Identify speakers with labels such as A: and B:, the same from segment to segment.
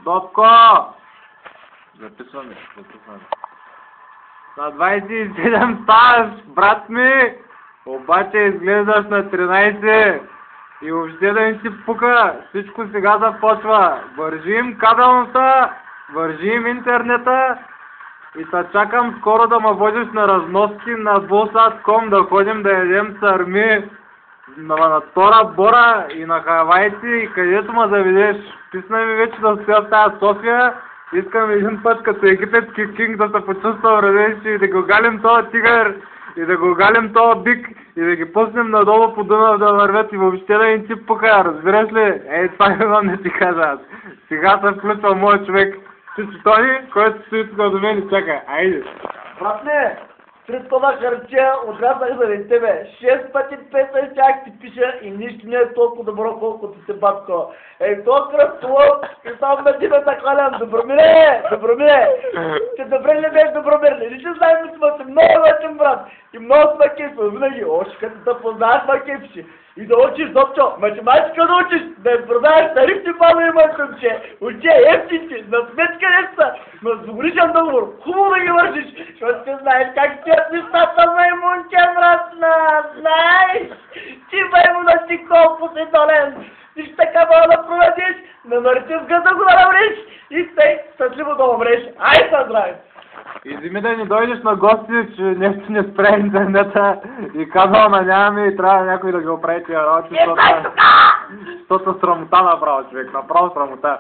A: Топко! Записваме. На 27 стаж, брат ми! Обаче изглеждаш на 13 и въобще да не ти пука, всичко сега започва. Вържим кабелната, вържим интернета и те чакам скоро да ме водиш на разноски на Булсат.com, да ходим да ядем сарми на Тора Бора и на Хавайци и където ме заведеш. Писна ми вече да стоя в тази София. Искам един път като египетски кинг да се почувствам радещи и да го галим този тигър и да го галим този бик и да ги пуснем надолу по Дунав да вървят и въобще да им ти пука, разбираш ли? Ей, това имам да ти кажа аз. Сега се включва моят човек. Чичо Тони, който стои тук до мен и чака. Айде.
B: Братне, 3 тона хартия отраснах заради тебе. 6 пъти песен тях ти пиша и нищо не е толкова добро, колкото си батко. Ей, то кръстолов и само на тебе да хвалям. Добромире, Добромире. Ти добре ли беш, Добромире? Ли ще знаем, че сме си много лъчен, брат. И много сме кефи. Винаги, още като те познаеш, ма кефи. И да учиш, Зопчо, математика да учиш, да я продаваш тарифни банови мъжче, учи ефтинци, на сметка не са, на сдобричен договор, хубаво да ги вършиш, защото ти знаеш как стоят нещата, маймунче, братна, знаеш, ти маймуна си колко си долен, ти ще така мога да проведеш, на нарцизга да го наравнеш и стай щастливо да умреш, ай са здрави!
A: Изими да ни дойдеш на гости, че нещо не спре интернета и канала нямаме и трябва някой да ги оправи тия работи, защото срамота направо, човек, направо срамота.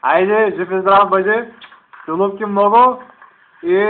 A: Айде, жив и здрав бъди, целувки много и